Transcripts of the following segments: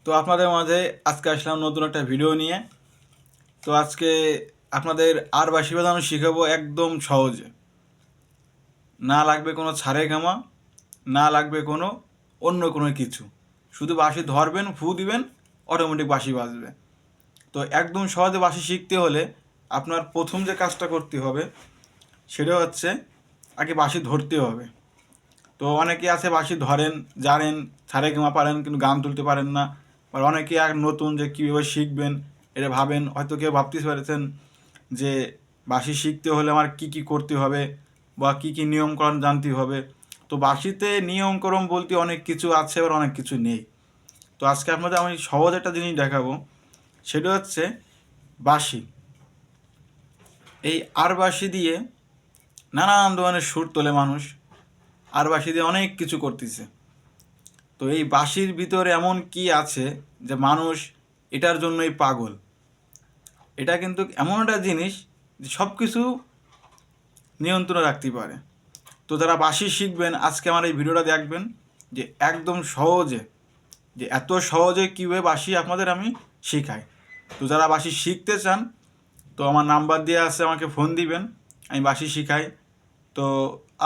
তো আপনাদের মাঝে আজকে আসলাম নতুন একটা ভিডিও নিয়ে। তো আজকে আপনাদের আর বাঁশি বাজানো শিখাবো একদম সহজে। না লাগবে কোনো ছাড়ে গামা, না লাগবে কোনো অন্য কোনো কিছু। শুধু বাঁশি ধরবেন, ফু দিবেন, অটোমেটিক বাঁশি বাজবে। তো একদম সহজে বাঁশি শিখতে হলে আপনার প্রথম যে কাজটা করতে হবে সেটা হচ্ছে আগে বাঁশি ধরতে হবে। তো অনেকে আছে বাঁশি ধরেন, জানেন, সারেগামা পারেন, কিন্তু গান তুলতে পারেন না। আর অনেকে আর নতুন যে কীভাবে শিখবেন এটা ভাবেন। হয়তো কেউ ভাবতে পারছেন যে বাঁশি শিখতে হলে আমার কি কি করতে হবে বা কি কি নিয়মকানুন জানতে হবে। তো বাঁশিতে নিয়মকানুন বলতে অনেক কিছু আছে, আবার অনেক কিছু নেই। তো আজকে আপনাদের আমি সহজ একটা জিনিস দেখাবো, সেটা হচ্ছে বাঁশি। এই আর বাঁশি দিয়ে নানান ধরনের সুর তোলে মানুষ, আর বাঁশি দিয়ে অনেক কিছু করতেছে। তো এই বাঁশির ভিতরে এমন কি আছে যে মানুষ এটার জন্যই পাগল। এটা কিন্তু এমন একটা জিনিস যে সব কিছু নিয়ন্ত্রণে রাখতে পারে। তো যারা বাঁশি শিখবেন আজকে আমার এই ভিডিওটা দেখবেন, যে একদম সহজে, যে এত সহজে কীভাবে বাঁশি আপনাদের আমি শেখাই। তো যারা বাঁশি শিখতে চান, তো আমার নাম্বার দেওয়া আছে, আমাকে ফোন দিবেন, আমি বাঁশি শিখাই। তো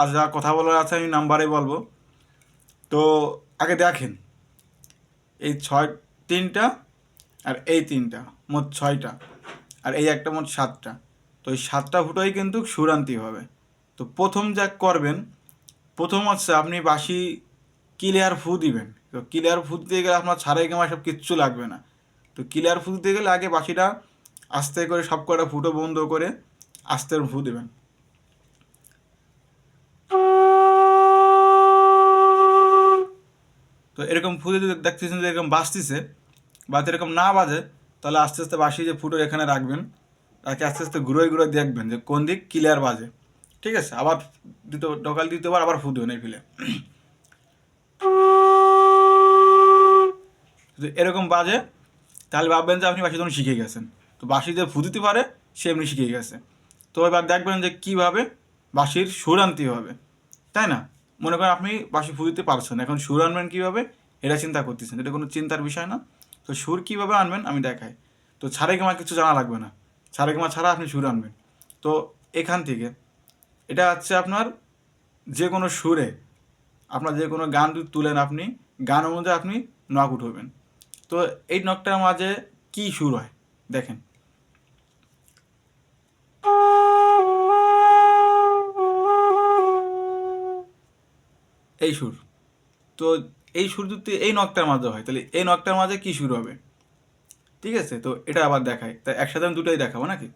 আজ যা কথা বলার আছে আমি নাম্বারে বলবো। তো আগে দেখেন, এই তিনটা আর এই তিনটা, মোট 6টা, আর এই একটা মোট 7টা। তো এই 7টা ফুটোই কিন্তু সুর আনতে হবে। তো প্রথম যা করবেন, প্রথম হচ্ছে আপনি বাঁশি ক্লিয়ার ফু দিবেন। তো ক্লিয়ার ফু দিতে গেলে আপনার ছাড়াই গামা সব কিচ্ছু লাগবে না। তো ক্লিয়ার ফু দিতে গেলে আগে বাঁশিটা আস্তে করে সব কটা ফুটো বন্ধ করে আস্তে ফু দেবেন। তো এরকম ফু দিতে দেখতেছেন যে এরকম বাজতেছে, বা এরকম না বাজে, তাহলে আস্তে আস্তে বাঁশি যে ফুটোর এখানে রাখবেন, তাকে আস্তে আস্তে ঘুরোয় ঘুরোয় দেখবেন যে কোন দিক ক্লিয়ার বাজে। ঠিক আছে, আবার দ্বিতীয়বার আবার ফু দেবেন এই ফিলে। যদি এরকম বাজে, তাহলে ভাববেন যে আপনি বাঁশি তখন শিখে গেছেন। তো বাঁশি যে ফু দিতে পারে সে এমনি শিখে গেছে। তো এবার দেখবেন যে কীভাবে বাঁশির সুর আনতে হবে, তাই না? মনে করেন আপনি বাঁশি ফু দিতে পারছেন, এখন সুর আনবেন কীভাবে এটা চিন্তা করতেছেন। এটা কোনো চিন্তার বিষয় না। তো সুর কীভাবে আনবেন আমি দেখাই। তো সারেগামা কিছু জানা লাগবে না, সারেগামা ছাড়া আপনি সুর আনবেন। তো এখান থেকে এটা হচ্ছে আপনার যে কোনো সুরে, আপনার যে কোনো গান তুলেন, আপনি গান অনুযায়ী আপনি নক উঠবেন। তো এই নকটার মাঝে কি সুর হয় দেখেন, এই সুর। তো এই সুর যদি এই নকটার মাঝে হয়, তাহলে এই নকটার মাঝে কি সুর হবে? ঠিক আছে, তো এটা আবার দেখাই। তাই একসাথে আমি দুটোই দেখাবো নাকি?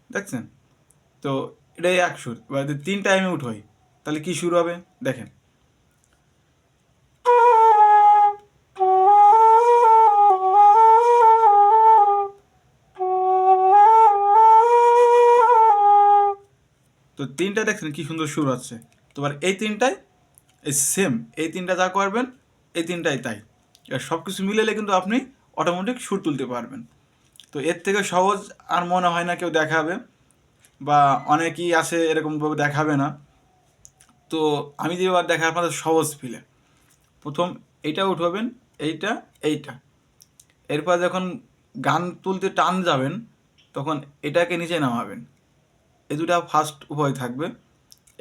দেখছেন? তো এটাই এক সুর। এবার যদি 3 টাইমে উঠোই, তাহলে কি সুর হবে দেখেন। তো 3টা দেখছেন কি সুন্দর সুর আছে। তো এবার এই 3টায় এই সেম, এই 3টা যা করবেন এই 3টাই তাই। এবার সব কিছু মিলেলে কিন্তু আপনি অটোমেটিক সুর তুলতে পারবেন। তো এর থেকে সহজ আর মনে হয় না কেউ দেখাবে, বা অনেকেই আছে এরকমভাবে দেখাবে না। তো আমি যেবার দেখা আপনাদের সহজ ফিলে, প্রথম এইটা উঠবেন, এইটা, এইটা। এরপর যখন গান তুলতে টান যাবেন, তখন এটাকে নিচে নামাবেন। এই দুটা ফার্স্ট উপায় থাকবে।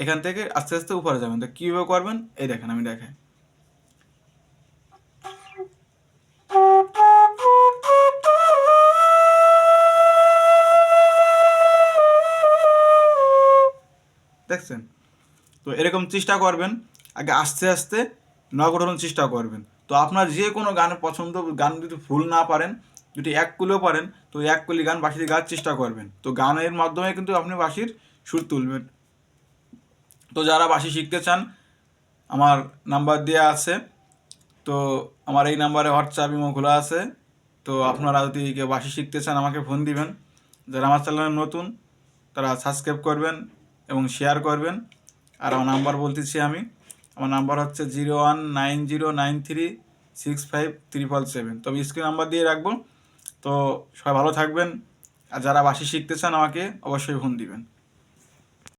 এখান থেকে আস্তে আস্তে উপরে যাবেন। তো কীভাবে করবেন এই দেখেন, আমি দেখাই। দেখছেন? তো এরকম চেষ্টা করবেন, আগে আস্তে আস্তে নক ওঠানোর চেষ্টা করবেন। তো আপনার যে কোনো গানের পছন্দ গান যদি ফুল না পারেন, যদি এক কুলিও পারেন, তো এক কুলি গান বাঁশিতে গাওয়ার চেষ্টা করবেন। তো গানের মাধ্যমে কিন্তু আপনি বাঁশির সুর তুলবেন। তো যারা বাঁশি শিখতে চান, আমার নাম্বার দেওয়া আছে। তো আমার এই নাম্বারে হোয়াটসঅ্যাপ ইমো খোলা আছে। তো আপনারা যদি কেউ বাঁশি শিখতে চান আমাকে ফোন দিবেন। যারা আমার চ্যানেলে নতুন তারা সাবস্ক্রাইব করবেন এবং শেয়ার করবেন। আর আমার নাম্বার বলতেছি আমি, আমার নাম্বার হচ্ছে 0190936577। তো আমি স্ক্রিন নাম্বার দিয়ে রাখবো। তো সবাই ভালো থাকবেন। আর যারা বাঁশি শিখতে চান আমাকে অবশ্যই ফোন দিবেন।